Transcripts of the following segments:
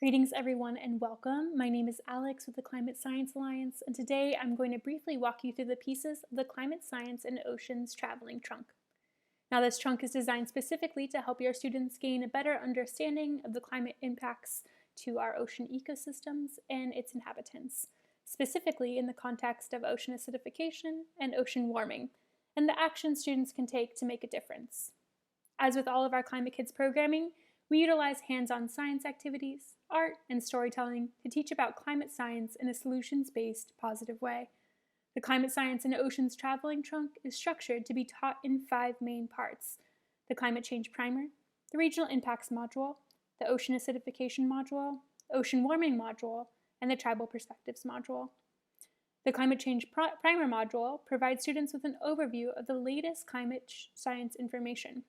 Greetings everyone and welcome. My name is Alex with the Climate Science Alliance, and today I'm going to briefly walk you through the pieces of the Climate Science and Oceans Traveling Trunk. Now, this trunk is designed specifically to help your students gain a better understanding of the climate impacts to our ocean ecosystems and its inhabitants, specifically in the context of ocean acidification and ocean warming, and the actions students can take to make a difference. As with all of our Climate Kids programming, we utilize hands-on science activities, art, and storytelling to teach about climate science in a solutions-based, positive way. The Climate Science and Oceans Traveling Trunk is structured to be taught in 5 main parts: the Climate Change Primer, the Regional Impacts Module, the Ocean Acidification Module, Ocean Warming Module, and the Tribal Perspectives Module. The Climate Change Primer Module provides students with an overview of the latest climate science information.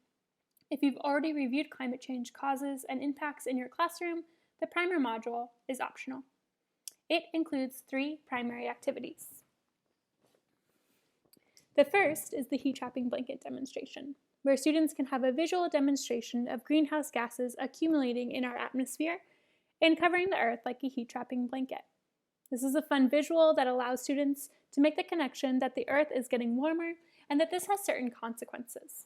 If you've already reviewed climate change causes and impacts in your classroom, the primer module is optional. It includes 3 primary activities. The first is the heat trapping blanket demonstration, where students can have a visual demonstration of greenhouse gases accumulating in our atmosphere and covering the earth like a heat trapping blanket. This is a fun visual that allows students to make the connection that the earth is getting warmer and that this has certain consequences.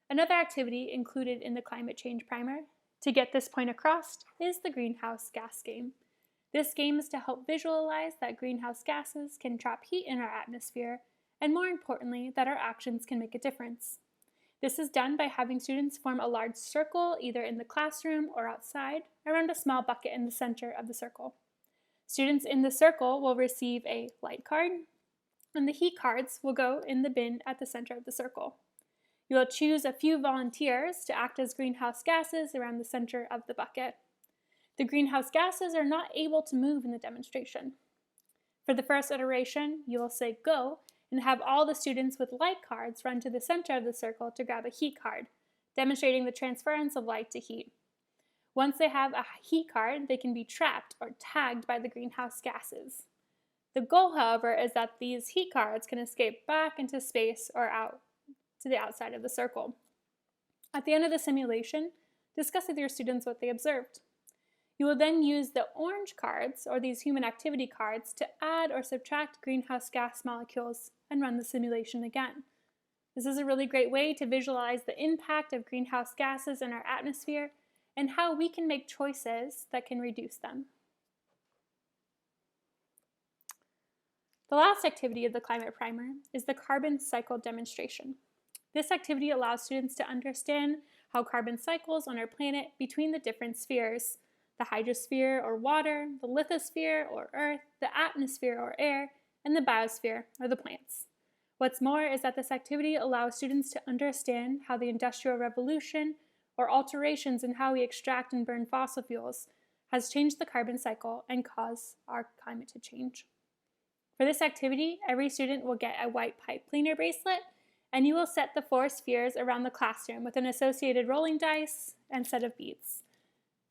Another activity included in the Climate Change Primer to get this point across is the greenhouse gas game. This game is to help visualize that greenhouse gases can trap heat in our atmosphere, and more importantly, that our actions can make a difference. This is done by having students form a large circle, either in the classroom or outside, around a small bucket in the center of the circle. Students in the circle will receive a light card, and the heat cards will go in the bin at the center of the circle. You will choose a few volunteers to act as greenhouse gases around the center of the bucket. The greenhouse gases are not able to move in the demonstration. For the first iteration, you will say go and have all the students with light cards run to the center of the circle to grab a heat card, demonstrating the transference of light to heat. Once they have a heat card, they can be trapped or tagged by the greenhouse gases. The goal, however, is that these heat cards can escape back into space or out to the outside of the circle. At the end of the simulation, discuss with your students what they observed. You will then use the orange cards, or these human activity cards, to add or subtract greenhouse gas molecules and run the simulation again. This is a really great way to visualize the impact of greenhouse gases in our atmosphere and how we can make choices that can reduce them. The last activity of the Climate Primer is the carbon cycle demonstration. This activity allows students to understand how carbon cycles on our planet between the different spheres: the hydrosphere or water, the lithosphere or earth, the atmosphere or air, and the biosphere or the plants. What's more is that this activity allows students to understand how the Industrial Revolution or alterations in how we extract and burn fossil fuels has changed the carbon cycle and caused our climate to change. For this activity, every student will get a white pipe cleaner bracelet, and you will set the 4 spheres around the classroom with an associated rolling dice and set of beads.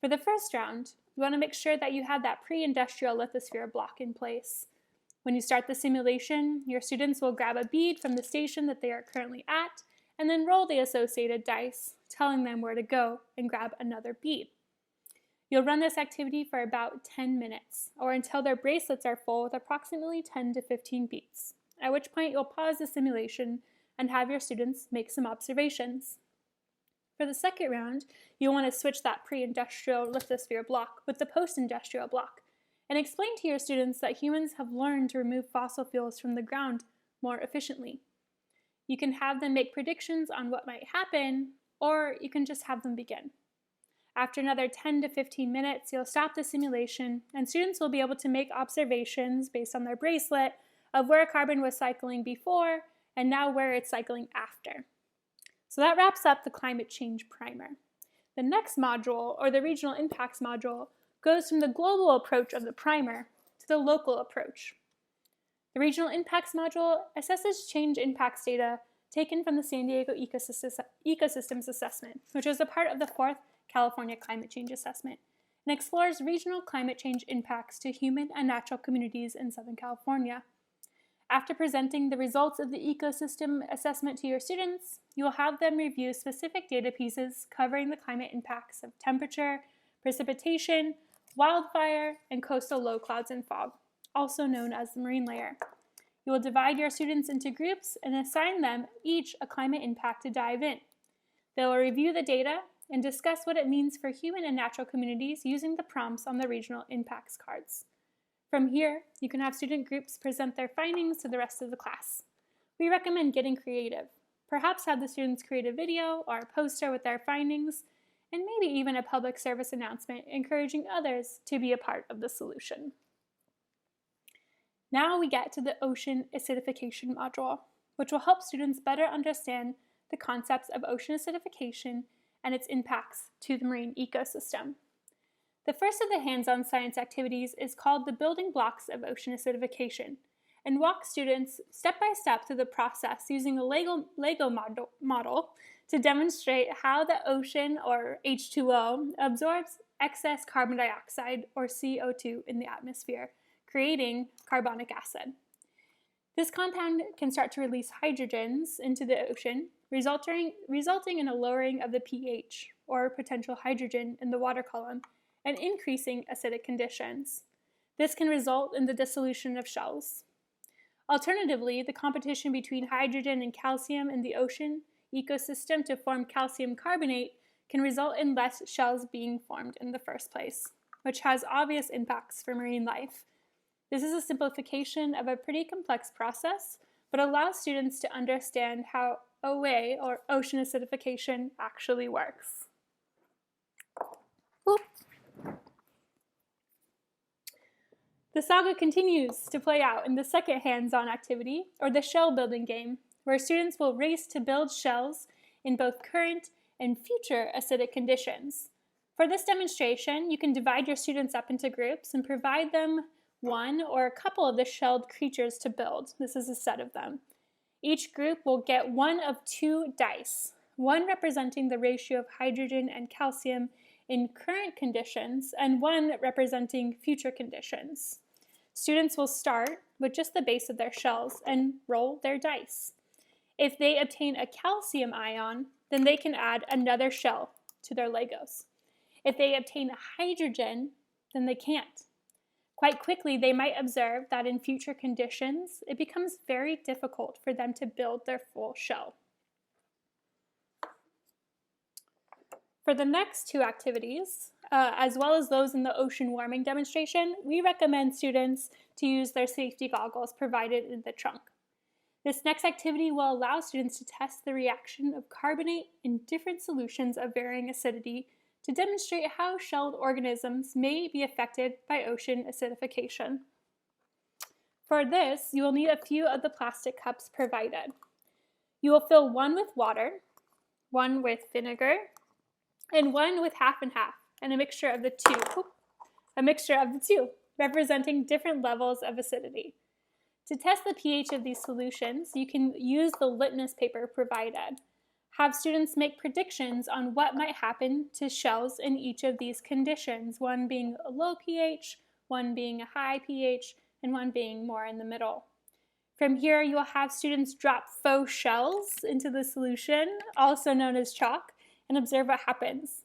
For the first round, you want to make sure that you have that pre-industrial lithosphere block in place. When you start the simulation, your students will grab a bead from the station that they are currently at and then roll the associated dice, telling them where to go and grab another bead. You'll run this activity for about 10 minutes, or until their bracelets are full with approximately 10 to 15 beads, at which point you'll pause the simulation and have your students make some observations. For the second round, you'll want to switch that pre-industrial lithosphere block with the post-industrial block and explain to your students that humans have learned to remove fossil fuels from the ground more efficiently. You can have them make predictions on what might happen, or you can just have them begin. After another 10 to 15 minutes, you'll stop the simulation, and students will be able to make observations based on their bracelet of where carbon was cycling before and now where it's cycling after. So that wraps up the Climate Change Primer. The next module, or the Regional Impacts Module, goes from the global approach of the primer to the local approach. The Regional Impacts Module assesses change impacts data taken from the San Diego Ecosystems Assessment, which is a part of the 4th California Climate Change Assessment, and explores regional climate change impacts to human and natural communities in Southern California. After presenting the results of the ecosystem assessment to your students, you will have them review specific data pieces covering the climate impacts of temperature, precipitation, wildfire, and coastal low clouds and fog, also known as the marine layer. You will divide your students into groups and assign them each a climate impact to dive in. They will review the data and discuss what it means for human and natural communities using the prompts on the regional impacts cards. From here, you can have student groups present their findings to the rest of the class. We recommend getting creative. Perhaps have the students create a video or a poster with their findings, and maybe even a public service announcement encouraging others to be a part of the solution. Now we get to the ocean acidification module, which will help students better understand the concepts of ocean acidification and its impacts to the marine ecosystem. The first of the hands-on science activities is called the building blocks of ocean acidification, and walk students step by step through the process using a Lego model to demonstrate how the ocean, or H2O, absorbs excess carbon dioxide, or CO2, in the atmosphere, creating carbonic acid. This compound can start to release hydrogens into the ocean, resulting in a lowering of the pH, or potential hydrogen, in the water column, and increasing acidic conditions. This can result in the dissolution of shells. Alternatively, the competition between hydrogen and calcium in the ocean ecosystem to form calcium carbonate can result in less shells being formed in the first place, which has obvious impacts for marine life. This is a simplification of a pretty complex process, but allows students to understand how OA, or ocean acidification, actually works. Oops. The saga continues to play out in the second hands-on activity, or the shell building game, where students will race to build shells in both current and future acidic conditions. For this demonstration, you can divide your students up into groups and provide them one or a couple of the shelled creatures to build. This is a set of them. Each group will get one of two dice, one representing the ratio of hydrogen and calcium in current conditions, and one representing future conditions. Students will start with just the base of their shells and roll their dice. If they obtain a calcium ion, then they can add another shell to their Legos. If they obtain a hydrogen, then they can't. Quite quickly, they might observe that in future conditions, it becomes very difficult for them to build their full shell. For the next two activities, as well as those in the ocean warming demonstration, we recommend students to use their safety goggles provided in the trunk. This next activity will allow students to test the reaction of carbonate in different solutions of varying acidity to demonstrate how shelled organisms may be affected by ocean acidification. For this, you will need a few of the plastic cups provided. You will fill one with water, one with vinegar, and one with half and half, and a mixture of the two, representing different levels of acidity. To test the pH of these solutions, you can use the litmus paper provided. Have students make predictions on what might happen to shells in each of these conditions, one being a low pH, one being a high pH, and one being more in the middle. From here, you will have students drop faux shells into the solution, also known as chalk, and observe what happens.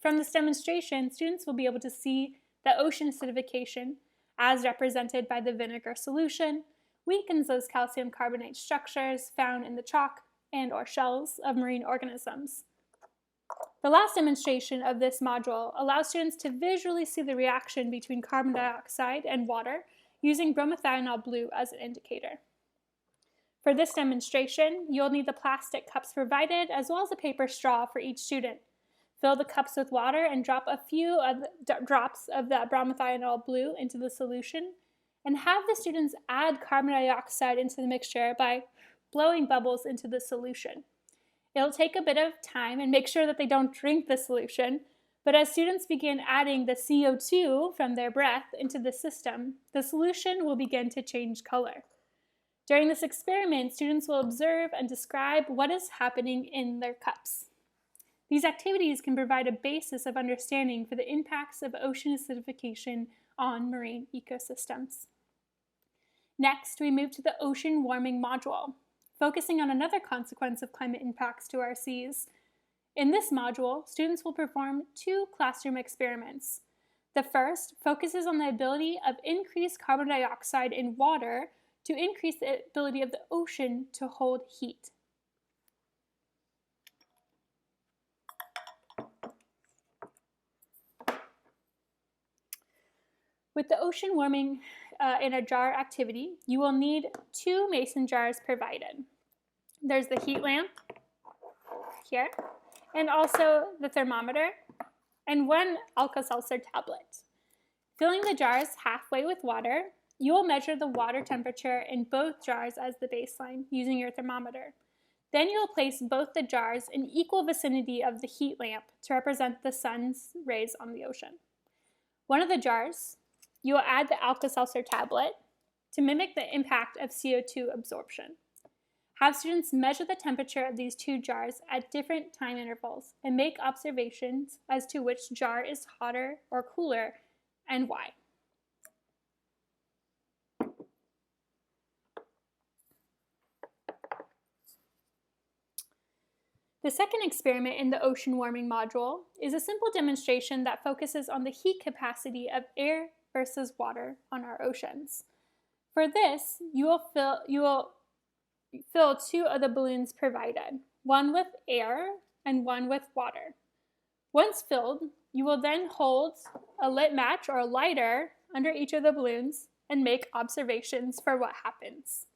From this demonstration, students will be able to see that ocean acidification, as represented by the vinegar solution, weakens those calcium carbonate structures found in the chalk and/or shells of marine organisms. The last demonstration of this module allows students to visually see the reaction between carbon dioxide and water using bromethionol blue as an indicator. For this demonstration, you'll need the plastic cups provided as well as a paper straw for each student. Fill the cups with water and drop a few drops of that bromethionol blue into the solution, and have the students add carbon dioxide into the mixture by blowing bubbles into the solution. It'll take a bit of time, and make sure that they don't drink the solution, but as students begin adding the CO2 from their breath into the system, the solution will begin to change color. During this experiment, students will observe and describe what is happening in their cups. These activities can provide a basis of understanding for the impacts of ocean acidification on marine ecosystems. Next, we move to the ocean warming module, focusing on another consequence of climate impacts to our seas. In this module, students will perform two classroom experiments. The first focuses on the ability of increased carbon dioxide in water to increase the ability of the ocean to hold heat. With the ocean warming in a jar activity, you will need 2 mason jars provided. There's the heat lamp here, and also the thermometer, and 1 Alka-Seltzer tablet. Filling the jars halfway with water, you will measure the water temperature in both jars as the baseline using your thermometer. Then you will place both the jars in equal vicinity of the heat lamp to represent the sun's rays on the ocean. One of the jars, you will add the Alka-Seltzer tablet to mimic the impact of CO2 absorption. Have students measure the temperature of these 2 jars at different time intervals and make observations as to which jar is hotter or cooler and why. The second experiment in the ocean warming module is a simple demonstration that focuses on the heat capacity of air versus water on our oceans. For this, you will fill 2 of the balloons provided, one with air and one with water. Once filled, you will then hold a lit match or a lighter under each of the balloons and make observations for what happens.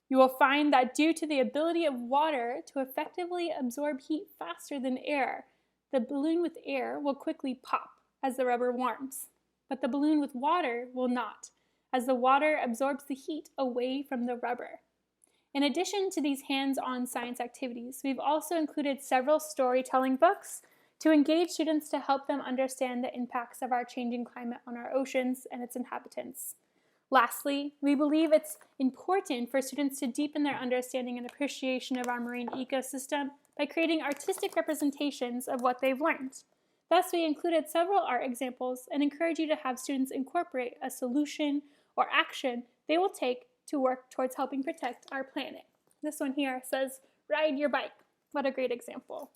You will find that due to the ability of water to effectively absorb heat faster than air, the balloon with air will quickly pop as the rubber warms, but the balloon with water will not, as the water absorbs the heat away from the rubber. In addition to these hands-on science activities, we've also included several storytelling books to engage students to help them understand the impacts of our changing climate on our oceans and its inhabitants. Lastly, we believe it's important for students to deepen their understanding and appreciation of our marine ecosystem by creating artistic representations of what they've learned. Thus, we included several art examples and encourage you to have students incorporate a solution or action they will take to work towards helping protect our planet. This one here says, "Ride your bike." What a great example.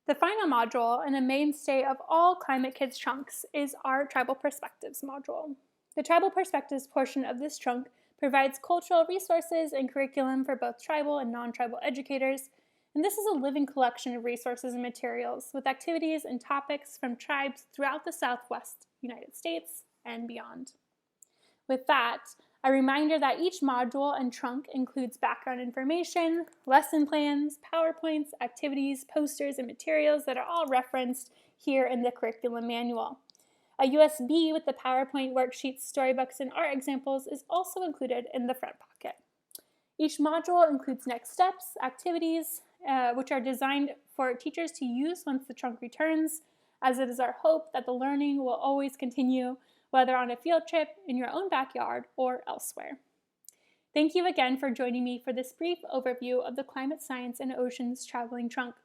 The final module, and a mainstay of all Climate Kids chunks, is our Tribal Perspectives module. The Tribal Perspectives portion of this chunk provides cultural resources and curriculum for both tribal and non-tribal educators, and this is a living collection of resources and materials with activities and topics from tribes throughout the Southwest United States and beyond. With that, a reminder that each module and trunk includes background information, lesson plans, PowerPoints, activities, posters, and materials that are all referenced here in the curriculum manual. A USB with the PowerPoint worksheets, storybooks, and art examples is also included in the front pocket. Each module includes next steps, activities, which are designed for teachers to use once the trunk returns, as it is our hope that the learning will always continue, whether on a field trip, in your own backyard, or elsewhere. Thank you again for joining me for this brief overview of the Climate Science and Oceans Traveling Trunk.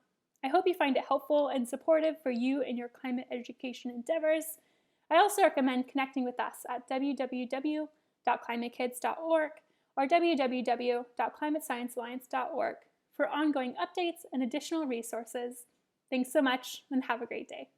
I hope you find it helpful and supportive for you in your climate education endeavors. I also recommend connecting with us at www.climatekids.org or www.climatesciencealliance.org for ongoing updates and additional resources. Thanks so much, and have a great day.